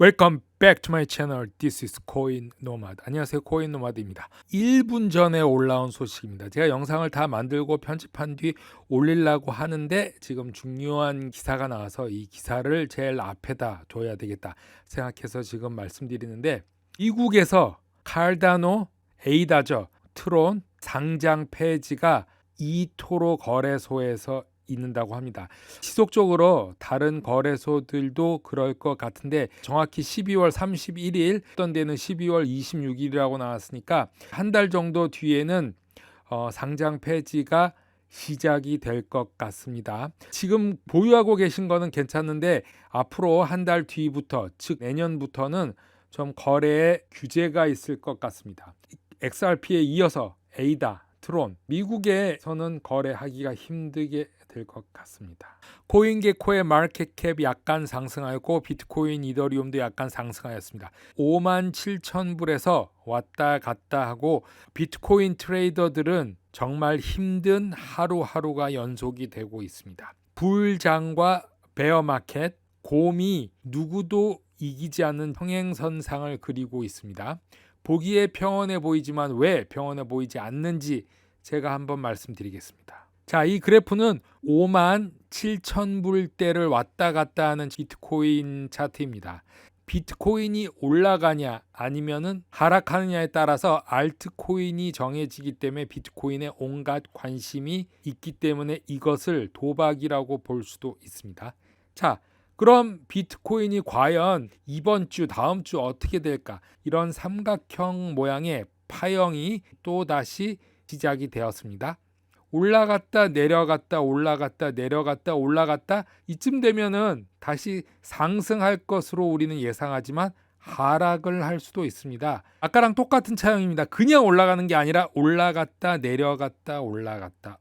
Welcome back to my channel. This is Coin Nomad. 안녕하세요. 코인 노마드입니다. 1분 전에 올라온 소식입니다. 제가 영상을 다 만들고 편집한 뒤 올리려고 하는데 지금 중요한 기사가 나와서 이 기사를 제일 앞에다 둬야 되겠다 생각해서 지금 말씀드리는데, 미국에서 칼다노, 에이다저, 트론 상장 폐지가 이토로 거래소에서 있는다고 합니다. 지속적으로 다른 거래소들도 그럴 것 같은데, 정확히 12월 31일, 어떤 데는 12월 26일이라고 나왔으니까 한 달 정도 뒤에는 상장 폐지가 시작이 될 것 같습니다. 지금 보유하고 계신 거는 괜찮은데 앞으로 한 달 뒤부터, 즉 내년부터는 좀 거래에 규제가 있을 것 같습니다. XRP에 이어서 에이다, 트론, 미국에서는 거래하기가 힘들게 될 것 같습니다. 코인게코의 마켓캡이 약간 상승하였고 비트코인, 이더리움도 약간 상승하였습니다. 57,000불에서 왔다 갔다 하고, 비트코인 트레이더들은 정말 힘든 하루하루가 연속이 되고 있습니다. 불장과 베어마켓, 곰이 누구도 이기지 않는 평행선상을 그리고 있습니다. 보기에 평온해 보이지만 왜 평온해 보이지 않는지 제가 한번 말씀드리겠습니다. 자, 이 그래프는 57,000불대를 왔다 갔다 하는 비트코인 차트입니다. 비트코인이 올라가냐 아니면은 하락하느냐에 따라서 알트코인이 정해지기 때문에 비트코인에 온갖 관심이 있기 때문에 이것을 도박이라고 볼 수도 있습니다. 자, 그럼 비트코인이 과연 이번 주, 다음 주 어떻게 될까? 이런 삼각형 모양의 파형이 또다시 시작이 되었습니다. 올라갔다 내려갔다 올라갔다 내려갔다 올라갔다, 이쯤 되면은 다시 상승할 것으로 우리는 예상하지만 하락을 할 수도 있습니다. 아까랑 똑같은 차형입니다. 그냥 올라가는 게 아니라 올라갔다 내려갔다 올라갔다,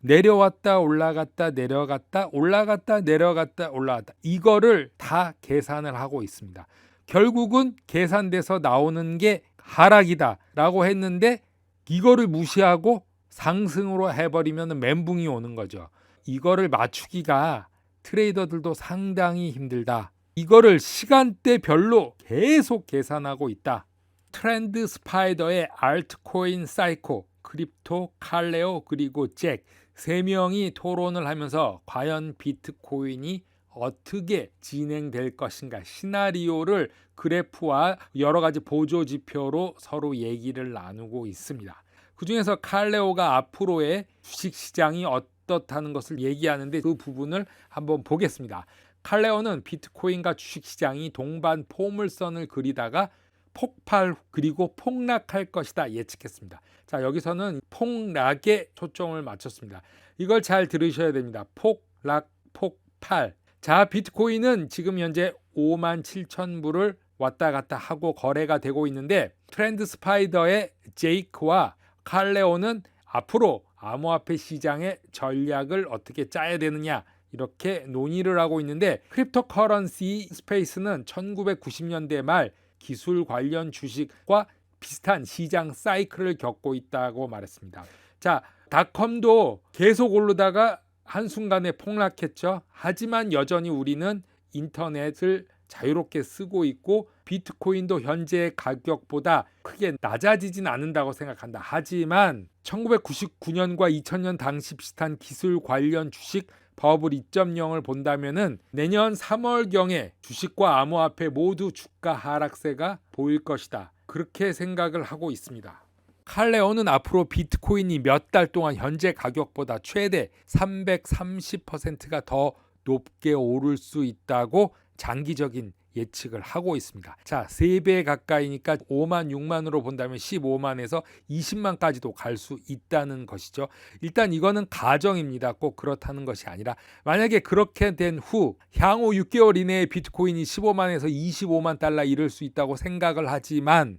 내려왔다 올라갔다 내려갔다 올라갔다 내려갔다 올라갔다, 이거를 다 계산을 하고 있습니다. 결국은 계산돼서 나오는 게 하락이다 라고 했는데, 이거를 무시하고 상승으로 해버리면 멘붕이 오는 거죠. 이거를 맞추기가 트레이더들도 상당히 힘들다. 이거를 시간대별로 계속 계산하고 있다. 트렌드 스파이더의 알트코인 사이코, 크립토, 칼레오, 그리고 잭, 3명이 토론을 하면서 과연 비트코인이 어떻게 진행될 것인가, 시나리오를 그래프와 여러 가지 보조 지표로 서로 얘기를 나누고 있습니다. 그 중에서 칼레오가 앞으로의 주식시장이 어떻다는 것을 얘기하는데, 그 부분을 한번 보겠습니다. 칼레오는 비트코인과 주식시장이 동반 포물선을 그리다가 폭발 그리고 폭락할 것이다 예측했습니다. 자, 여기서는 폭락에 초점을 맞췄습니다. 이걸 잘 들으셔야 됩니다. 폭락, 폭발. 자, 비트코인은 지금 현재 57,000불을 왔다 갔다 하고 거래가 되고 있는데, 트렌드 스파이더의 제이크와 칼레오는 앞으로 암호화폐 시장의 전략을 어떻게 짜야 되느냐, 이렇게 논의를 하고 있는데, 크립토커런시 스페이스는 1990년대 말 기술 관련 주식과 비슷한 시장 사이클을 겪고 있다고 말했습니다. 자, 닷컴도 계속 오르다가 한순간에 폭락했죠. 하지만 여전히 우리는 인터넷을 자유롭게 쓰고 있고 비트코인도 현재의 가격보다 크게 낮아지진 않는다고 생각한다. 하지만 1999년과 2000년 당시 비슷한 기술 관련 주식 버블 2.0을 본다면은 내년 3월경에 주식과 암호화폐 모두 주가 하락세가 보일 것이다, 그렇게 생각을 하고 있습니다. 칼레오는 앞으로 비트코인이 몇 달 동안 현재 가격보다 최대 330%가 더 높게 오를 수 있다고 장기적인 예측을 하고 있습니다. 자, 3배 가까이니까 5만, 6만으로 본다면 15만에서 20만까지도 갈 수 있다는 것이죠. 일단 이거는 가정입니다. 꼭 그렇다는 것이 아니라, 만약에 그렇게 된 후 향후 6개월 이내에 비트코인이 15만에서 25만 달러 이를 수 있다고 생각을 하지만,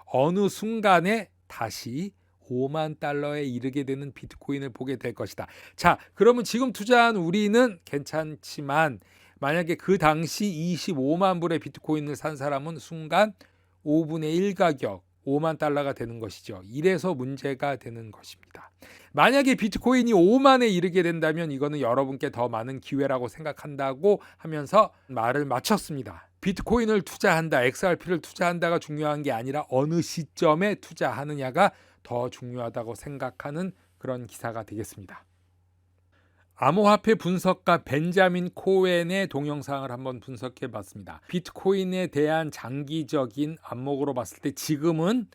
어느 순간에 다시 5만 달러에 이르게 되는 비트코인을 보게 될 것이다. 자, 그러면 지금 투자한 우리는 괜찮지만 만약에 그 당시 25만 불의 비트코인을 산 사람은 순간 5분의 1 가격 5만 달러가 되는 것이죠. 이래서 문제가 되는 것입니다. 만약에 비트코인이 5만에 이르게 된다면 이거는 여러분께 더 많은 기회라고 생각한다고 하면서 말을 마쳤습니다. 비트코인을 투자한다, XRP를 투자한다가 중요한 게 아니라 어느 시점에 투자하느냐가 더 중요하다고 생각하는 그런 기사가 되겠습니다. 암호화폐 분석가 벤자민 코엔의 동영상을 한번 분석해 봤습니다. 비트코인에 대한 장기적인 안목으로 봤을 때 지금은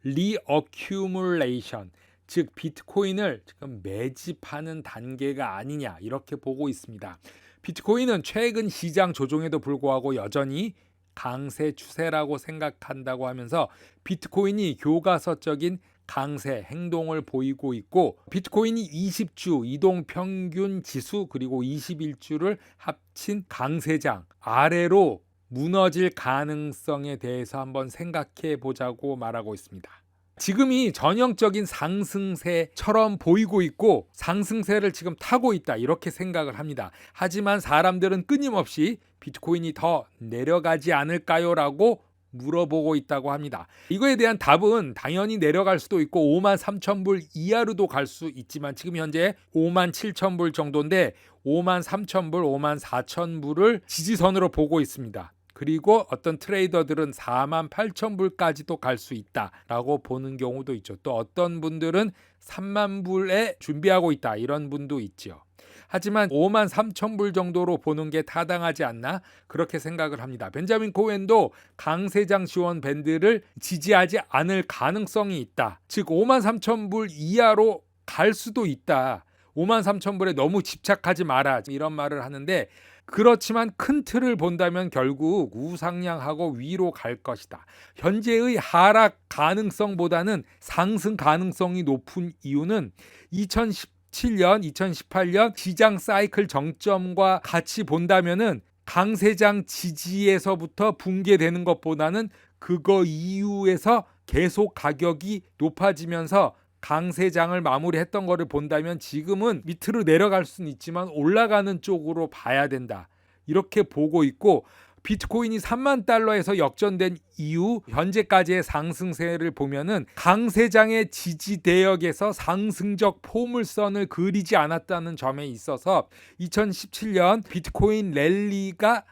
리어큐뮬레이션, 즉 비트코인을 지금 매집하는 단계가 아니냐 이렇게 보고 있습니다. 비트코인은 최근 시장 조정에도 불구하고 여전히 강세 추세라고 생각한다고 하면서 비트코인이 교과서적인 강세 행동을 보이고 있고, 비트코인이 20주 이동 평균 지수 그리고 21주를 합친 강세장 아래로 무너질 가능성에 대해서 한번 생각해 보자고 말하고 있습니다. 지금이 전형적인 상승세처럼 보이고 있고 상승세를 지금 타고 있다 이렇게 생각을 합니다. 하지만 사람들은 끊임없이 비트코인이 더 내려가지 않을까요? 라고 물어보고 있다고 합니다. 이거에 대한 답은 당연히 내려갈 수도 있고 53,000불 이하로도 갈 수 있지만 지금 현재 57,000불 정도인데 53,000불, 54,000불을 지지선으로 보고 있습니다. 그리고 어떤 트레이더들은 48,000불까지도 갈 수 있다라고 보는 경우도 있죠. 또 어떤 분들은 30,000불에 준비하고 있다 이런 분도 있죠. 하지만 53,000불 정도로 보는 게 타당하지 않나 그렇게 생각을 합니다. 벤자민 코엔도 강세장 지원 밴드를 지지하지 않을 가능성이 있다. 즉 53,000불 이하로 갈 수도 있다. 53,000불에 너무 집착하지 마라 이런 말을 하는데, 그렇지만 큰 틀을 본다면 결국 우상향하고 위로 갈 것이다. 현재의 하락 가능성보다는 상승 가능성이 높은 이유는 2017년, 2018년 시장 사이클 정점과 같이 본다면은 강세장 지지에서부터 붕괴되는 것보다는 그거 이후에서 계속 가격이 높아지면서 강세장을 마무리했던 거를 본다면 지금은 밑으로 내려갈 수는 있지만 올라가는 쪽으로 봐야 된다 이렇게 보고 있고, 비트코인이 3만 달러에서 역전된 이후 현재까지의 상승세를 보면은 강세장의 지지 대역에서 상승적 포물선을 그리지 않았다는 점에 있어서 2017년 비트코인 랠리가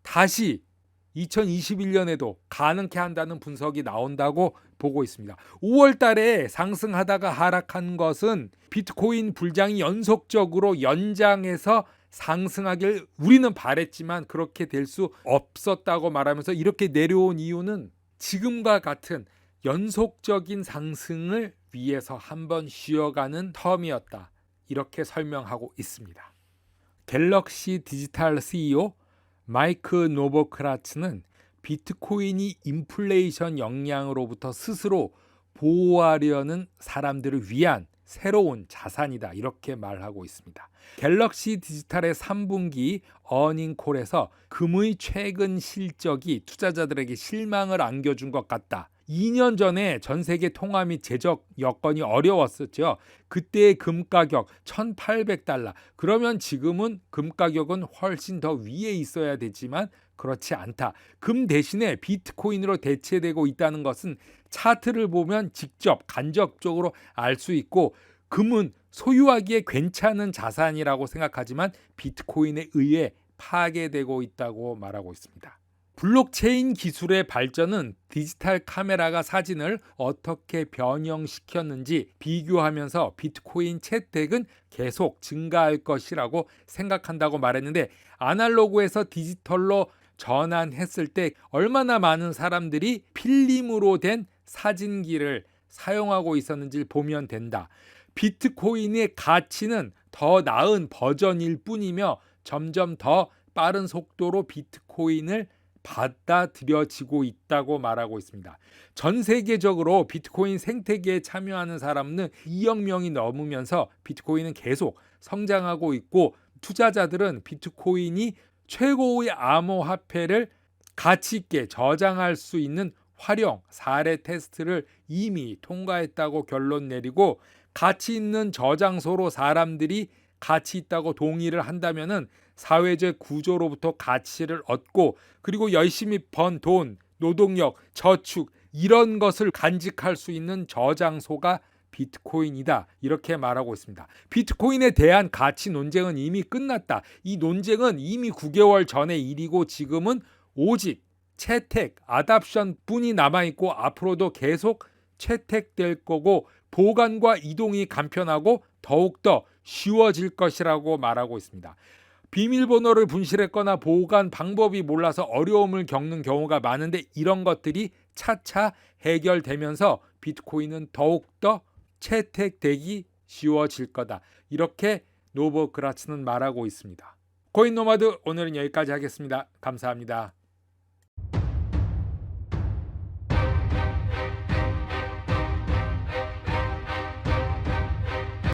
다시 2021년에도 가능케 한다는 분석이 나온다고 보고 있습니다. 5월 달에 상승하다가 하락한 것은 비트코인 불장이 연속적으로 연장해서 상승하길 우리는 바랬지만 그렇게 될 수 없었다고 말하면서 이렇게 내려온 이유는 지금과 같은 연속적인 상승을 위해서 한번 쉬어가는 텀이었다 이렇게 설명하고 있습니다. 갤럭시 디지털 CEO 마이크 노보크라츠는 비트코인이 인플레이션 영향으로부터 스스로 보호하려는 사람들을 위한 새로운 자산이다 이렇게 말하고 있습니다. 갤럭시 디지털의 3분기 어닝콜에서 금의 최근 실적이 투자자들에게 실망을 안겨준 것 같다. 2년 전에 전 세계 통화 및 제적 여건이 어려웠었죠. 그때의 금 가격 1,800달러. 그러면 지금은 금 가격은 훨씬 더 위에 있어야 되지만 그렇지 않다. 금 대신에 비트코인으로 대체되고 있다는 것은 차트를 보면 직접 간접적으로 알 수 있고, 금은 소유하기에 괜찮은 자산이라고 생각하지만 비트코인에 의해 파괴되고 있다고 말하고 있습니다. 블록체인 기술의 발전은 디지털 카메라가 사진을 어떻게 변형시켰는지 비교하면서 비트코인 채택은 계속 증가할 것이라고 생각한다고 말했는데, 아날로그에서 디지털로 전환했을 때 얼마나 많은 사람들이 필름으로 된 사진기를 사용하고 있었는지를 보면 된다. 비트코인의 가치는 더 나은 버전일 뿐이며 점점 더 빠른 속도로 비트코인을 받아들여지고 있다고 말하고 있습니다. 전 세계적으로 비트코인 생태계에 참여하는 사람은 2억 명이 넘으면서 비트코인은 계속 성장하고 있고, 투자자들은 비트코인이 최고의 암호화폐를 가치 있게 저장할 수 있는 활용 사례 테스트를 이미 통과했다고 결론 내리고, 가치 있는 저장소로 사람들이 가치 있다고 동의를 한다면은 사회적 구조로부터 가치를 얻고, 그리고 열심히 번 돈, 노동력, 저축 이런 것을 간직할 수 있는 저장소가 비트코인이다 이렇게 말하고 있습니다. 비트코인에 대한 가치 논쟁은 이미 끝났다. 이 논쟁은 이미 9개월 전의 일이고 지금은 오직 채택, 아답션 뿐이 남아있고 앞으로도 계속 채택될 거고 보관과 이동이 간편하고 더욱더 쉬워질 것이라고 말하고 있습니다. 비밀번호를 분실했거나 보관 방법이 몰라서 어려움을 겪는 경우가 많은데 이런 것들이 차차 해결되면서 비트코인은 더욱더 채택되기 쉬워질 거다. 이렇게 노보그라츠는 말하고 있습니다. 코인 노마드 오늘은 여기까지 하겠습니다. 감사합니다.